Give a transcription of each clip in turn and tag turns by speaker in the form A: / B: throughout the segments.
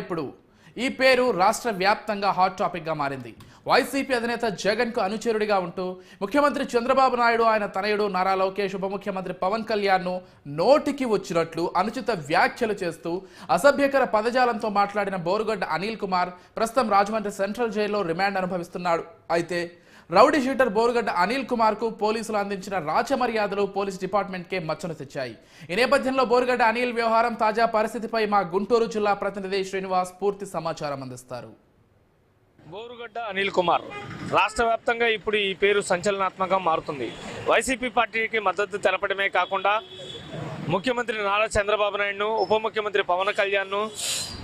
A: ఇప్పుడు ఈ పేరు రాష్ట్ర వ్యాప్తంగా హాట్ టాపిక్ గా మారింది. వైసీపీ అధినేత జగన్ కు అనుచరుడిగా ఉంటూ ముఖ్యమంత్రి చంద్రబాబు నాయుడు, ఆయన తనయుడు నారా లోకేష్, ఉప ముఖ్యమంత్రి పవన్ కళ్యాణ్ ను నోటికి వచ్చినట్లు అనుచిత వ్యాఖ్యలు చేస్తూ అసభ్యకర పదజాలంతో మాట్లాడిన బోరుగడ్డ అనిల్ కుమార్ ప్రస్తుతం రాజమండ్రి సెంట్రల్ జైల్లో రిమాండ్ అనుభవిస్తున్నాడు. అయితే రౌడీ షీటర్ బోరుగడ్డ అనిల్ కుమార్ కు పోలీసులు అందించిన రాచమర్యాదలు పోలీస్ డిపార్ట్మెంట్ కే మచ్చను తెచ్చాయి. ఈ నేపథ్యంలో బోరుగడ్డ అనిల్ వ్యవహారం తాజా పరిస్థితిపై మా గుంటూరు జిల్లా ప్రతినిధి శ్రీనివాస్ పూర్తి సమాచారం అందిస్తారు.
B: బోరుగడ్డ అనిల్ కుమార్ రాష్ట్ర వ్యాప్తంగా ఇప్పుడు ఈ పేరు సంచలనాత్మకంగా మారుతుంది. వైసీపీ పార్టీకి మద్దతు తెలపడమే కాకుండా ముఖ్యమంత్రి నారా చంద్రబాబు నాయుడును, ఉప ముఖ్యమంత్రి పవన్ కళ్యాణ్ను,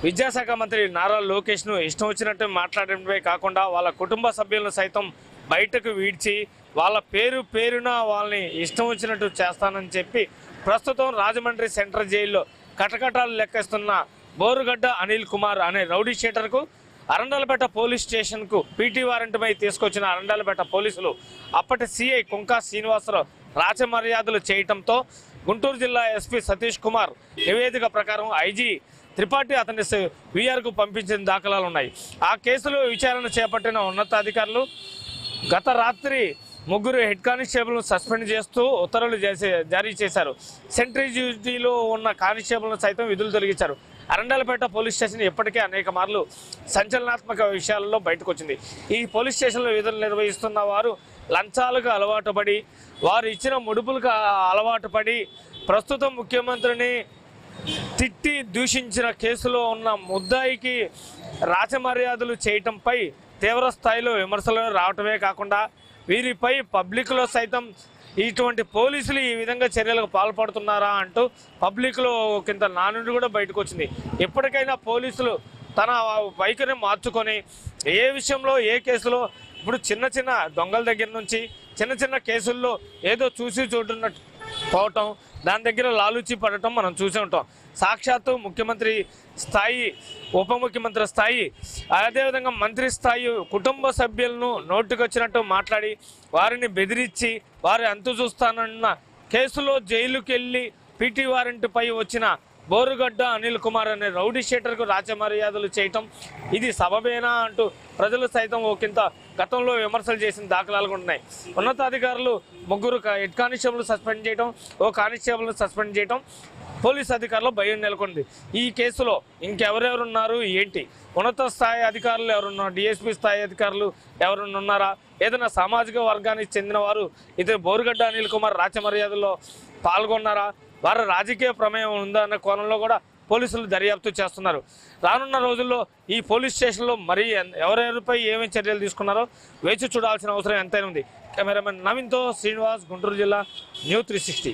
B: విద్యాశాఖ మంత్రి నారా లోకేష్ను ఇష్టం వచ్చినట్టు మాట్లాడడమే కాకుండా వాళ్ళ కుటుంబ సభ్యులను సైతం బయటకు వీడ్చి వాళ్ళ పేరున వాళ్ళని ఇష్టం వచ్చినట్టు చేస్తానని చెప్పి ప్రస్తుతం రాజమండ్రి సెంట్రల్ జైల్లో కటకటాలు లెక్కిస్తున్న బోరుగడ్డ అనిల్ కుమార్ అనే రౌడీ షీటర్కు అరండలపేట పోలీస్ స్టేషన్కు పీటీ వారెంట్పై తీసుకొచ్చిన అరండలపేట పోలీసులు అప్పటి సిఐ కుంకా శ్రీనివాసరావు రాచమర్యాదలు చేయటంతో గుంటూరు జిల్లా ఎస్పీ సతీష్ కుమార్ నివేదిక ప్రకారం ఐజీ త్రిపాఠి అతన్ని వీఆర్కు పంపించిన దాఖలాలు ఉన్నాయి. ఆ కేసులో విచారణ చేపట్టిన ఉన్నతాధికారులు గత రాత్రి ముగ్గురు హెడ్ కానిస్టేబుల్ను సస్పెండ్ చేస్తూ ఉత్తర్వులు జారీ చేశారు. సెంట్రీ డ్యూటీలో ఉన్న కానిస్టేబుల్ను సైతం విధులు తొలగించారు. అరండలపేట పోలీస్ స్టేషన్ ఇప్పటికే అనేక మార్లు సంచలనాత్మక విషయాలలో బయటకు వచ్చింది. ఈ పోలీస్ స్టేషన్లో విధులు నిర్వహిస్తున్న వారు లంచాలకు అలవాటు పడి, వారు ఇచ్చిన ముడుపులకు అలవాటు పడి ప్రస్తుతం ముఖ్యమంత్రిని తిట్టి దూషించిన కేసులో ఉన్న ముద్దాయికి రాచమర్యాదలు చేయటంపై తీవ్ర స్థాయిలో విమర్శలు రావటమే కాకుండా వీరిపై పబ్లిక్లో సైతం ఇటువంటి పోలీసులు ఈ విధంగా చర్యలకు పాల్పడుతున్నారా అంటూ పబ్లిక్లో కింద నానుడి కూడా బయటకు వచ్చింది. ఎప్పటికైనా పోలీసులు తన వైఖరిని మార్చుకొని ఏ విషయంలో ఏ కేసులో ఇప్పుడు చిన్న దొంగల దగ్గర నుంచి చిన్న కేసుల్లో ఏదో చూసి చూడున్నట్టు పోవటం, దాని దగ్గర లాలూచి పడటం మనం చూసే ఉంటాం. సాక్షాత్తు ముఖ్యమంత్రి స్థాయి, ఉప ముఖ్యమంత్రి స్థాయి, అదేవిధంగా మంత్రి స్థాయి కుటుంబ సభ్యులను నోటికొచ్చినట్టు మాట్లాడి వారిని బెదిరించి వారి అంతు చూస్తానన్న కేసులో జైలుకి వెళ్ళి పీటీ వారెంట్పై వచ్చిన బోరుగడ్డ అనిల్ కుమార్ అనే రౌడీ షీటర్కు రాచమర్యాదలు చేయటం ఇది సబబేనా అంటూ ప్రజలు సైతం ఒకంత గతంలో విమర్శలు చేసిన దాఖలాలు ఉన్నాయి. ఉన్నతాధికారులు ముగ్గురు హెడ్ కానిస్టేబుల్ సస్పెండ్ చేయడం, ఓ కానిస్టేబుల్ను సస్పెండ్ చేయడం పోలీస్ అధికారులు భయం నెలకొంది. ఈ కేసులో ఇంకెవరెవరున్నారు ఏంటి, ఉన్నత స్థాయి అధికారులు ఎవరున్నారు, డిఎస్పీ స్థాయి అధికారులు ఎవరన్నా ఉన్నారా, ఏదైనా సామాజిక వర్గానికి చెందిన వారు ఇతను బోరుగడ్డ అనిల్ కుమార్ రాచమర్యాదల్లో పాల్గొన్నారా, వారు రాజకీయ ప్రమేయం ఉందా అన్న కోణంలో కూడా పోలీసులు దర్యాప్తు చేస్తున్నారు. రానున్న రోజుల్లో ఈ పోలీస్ స్టేషన్లో మరి ఎవరెవరిపై ఏమేమి చర్యలు తీసుకున్నారో వేచి చూడాల్సిన అవసరం ఎంతైనా ఉంది. కెమెరామెన్ నవీన్తో శ్రీనివాస్, గుంటూరు జిల్లా, న్యూస్ 360.